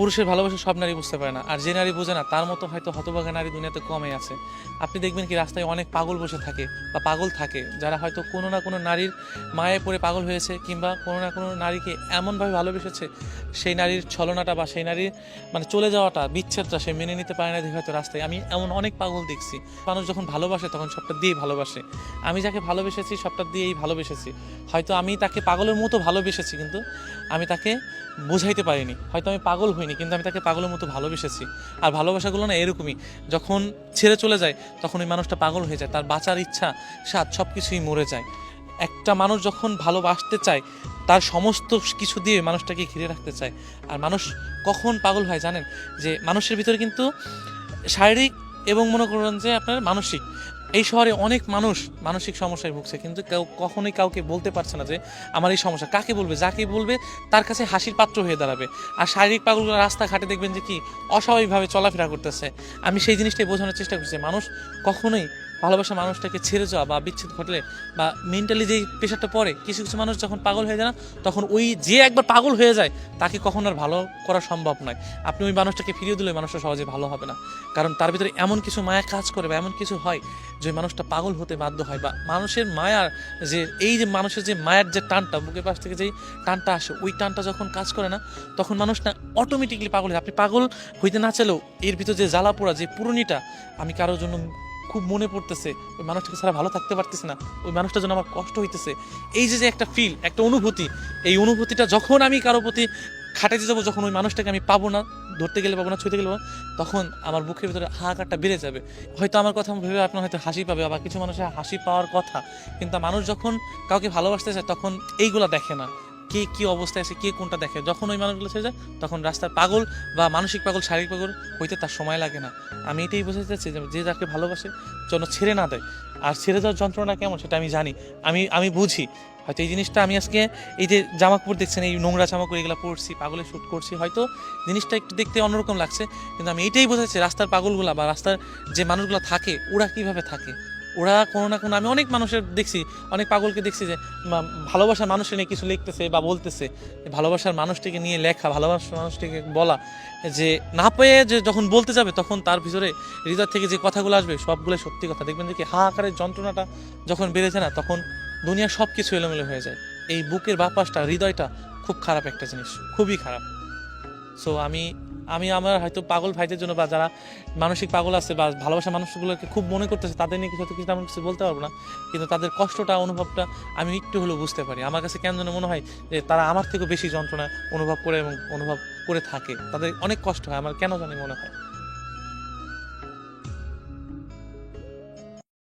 পুরুষের ভালোবাসা সব নারী বুঝতে পারে না, আর যে নারী বোঝে না তার মতো হয়তো হতভাগা নারী দুনিয়াতে কমই আছে। আপনি দেখবেন কি রাস্তায় অনেক পাগল বসে থাকে বা পাগল থাকে, যারা হয়তো কোনো না কোনো নারীর মায়ে পড়ে পাগল হয়েছে, কিংবা কোনো না কোনো নারীকে এমনভাবে ভালোবেসেছে, সেই নারীর ছলনাটা বা সেই নারীর মানে চলে যাওয়াটা, বিচ্ছেদটা সে মেনে নিতে পারে না দেখে হয়তো রাস্তায়। আমি এমন অনেক পাগল দেখছি। মানুষ যখন ভালোবাসে তখন সবটা দিয়েই ভালোবাসে। আমি যাকে ভালোবেসেছি সবটা দিয়েই ভালোবেসেছি। হয়তো আমি তাকে পাগলের মতো ভালোবেসেছি, কিন্তু আমি তাকে বোঝাইতে পারিনি। হয়তো আমি পাগল হইনি, কিন্তু আমি তাকে পাগলের মতো ভালোবেসেছি। আর ভালোবাসাগুলো না এরকমই, যখন ছেড়ে চলে যায় তখন ওই মানুষটা পাগল হয়ে যায়, তার বাঁচার ইচ্ছা, স্বাদ সব কিছুই মরে যায়। একটা মানুষ যখন ভালোবাসতে চায় তার সমস্ত কিছু দিয়ে মানুষটাকে ঘিরে রাখতে চায়। আর মানুষ কখন পাগল হয় জানেন? যে মানুষের ভিতরে কিন্তু শারীরিক এবং মনে করেন যে আপনার মানসিক, এই শহরে অনেক মানুষ মানসিক সমস্যায় ভুগছে, কিন্তু কেউ কখনোই কাউকে বলতে পারছে না যে আমার এই সমস্যা। কাকে বলবে? যাকে বলবে তার কাছে হাসির পাত্র হয়ে দাঁড়াবে। আর শারীরিক পাগলগুলো রাস্তাঘাটে দেখবেন যে কি অস্বাভাবিকভাবে চলাফেরা করতেছে। আমি সেই জিনিসটাই বোঝানোর চেষ্টা করছি, মানুষ কখনোই ভালোবাসা মানুষটাকে ছেড়ে যাওয়া বা বিচ্ছেদ ঘটলে বা মেন্টালি যেই প্রেশারটা পড়ে, কিছু কিছু মানুষ যখন পাগল হয়ে যায় না, তখন ওই যে একবার পাগল হয়ে যায় তাকে কখনো আর ভালো করা সম্ভব নয়। আপনি ওই মানুষটাকে ফিরিয়ে দিলে মানুষটা সহজে ভালো হবে না, কারণ তার ভিতরে এমন কিছু মায়া কাজ করে বা এমন কিছু হয় যে মানুষটা পাগল হতে বাধ্য হয়। বা মানুষের মায়ার যে এই যে মানুষের যে মায়ের যে টানটা, বুকের পাশ থেকে যেই টানটা আসে, ওই টানটা যখন কাজ করে না, তখন মানুষ না অটোমেটিকলি পাগল হয়। আপনি পাগল হইতে না চাইলেও এর ভিতর যে জ্বালা পোড়া, যে পুরনিটা, আমি কারোর জন্য খুব মনে পড়তেছে, ওই মানুষটাকে ছাড়া ভালো থাকতে পারতেছে না, ওই মানুষটার জন্য আমার কষ্ট হইতেছে, এই যে যে একটা ফিল, একটা অনুভূতি, এই অনুভূতিটা যখন আমি কারো প্রতি খাটাইতে যাবো, যখন ওই মানুষটাকে আমি পাবো না, ধরতে গেলে পাবো না, ছুঁতে গেলে পাবো না, তখন আমার বুকের ভিতরে হাহাকারটা বেড়ে যাবে। হয়তো আমার কথা ভেবে আপনার হয়তো হাসি পাবে, আবার কিছু মানুষের হাসি পাওয়ার কথা, কিন্তু মানুষ যখন কাউকে ভালোবাসতে চায় তখন এইগুলা দেখে না, কে কি অবস্থায় আছে, কে কোনটা দেখে। যখন ওই মানুষগুলো ছেড়ে যায় তখন রাস্তার পাগল বা মানসিক পাগল, শারীরিক পাগল হইতে তার সময় লাগে না। আমি এটাই বোঝাতে চাচ্ছি যে যাকে ভালোবাসে যেন ছেড়ে না দেয়। আর ছেড়ে যাওয়ার যন্ত্রণা কেমন সেটা আমি জানি, আমি বুঝি। হয়তো এই জিনিসটা আমি আজকে এই যে জামা কাপড় দেখছেন, এই নোংরা জামা কাপড় এগুলো পরছি, পাগলে শ্যুট করছি, হয়তো জিনিসটা একটু দেখতে অন্যরকম লাগছে, কিন্তু আমি এইটাই বোঝাচ্ছি রাস্তার পাগলগুলা বা রাস্তার যে মানুষগুলো থাকে ওরা কিভাবে থাকে। ওরা কোনো না কোনো, আমি অনেক মানুষের দেখছি, অনেক পাগলকে দেখছি যে ভালোবাসার মানুষের নিয়ে কিছু লিখতেছে বা বলতেছে, ভালোবাসার মানুষটিকে নিয়ে লেখা, ভালোবাসার মানুষটিকে বলা, যে না পেয়ে যে যখন বলতে যাবে তখন তার ভিতরে হৃদয় থেকে যে কথাগুলো আসবে সবগুলো সত্যি কথা। দেখবেন যে কি হাহাকারের যন্ত্রণাটা যখন বেড়েছে না, তখন দুনিয়ার সব কিছু এলোমেলো হয়ে যায়। এই বুকের বাপাসটা, হৃদয়টা খুব খারাপ একটা জিনিস, খুবই খারাপ। সো আমি আমি আমার হয়তো পাগল ভাইদের জন্য, বা যারা মানসিক পাগল আছে বা ভালোবাসার মানুষগুলোকে খুব মনে করতেছে, তাদের নিয়ে কিছু কিছু তেমন কিছু বলতে পারবো না, কিন্তু তাদের কষ্টটা, অনুভবটা আমি একটু হলেও বুঝতে পারি। আমার কাছে কেন যেন মনে হয় যে তারা আমার থেকেও বেশি যন্ত্রণা অনুভব করে এবং অনুভব করে থাকে, তাদের অনেক কষ্ট হয়, আমার কেন জানি মনে হয়।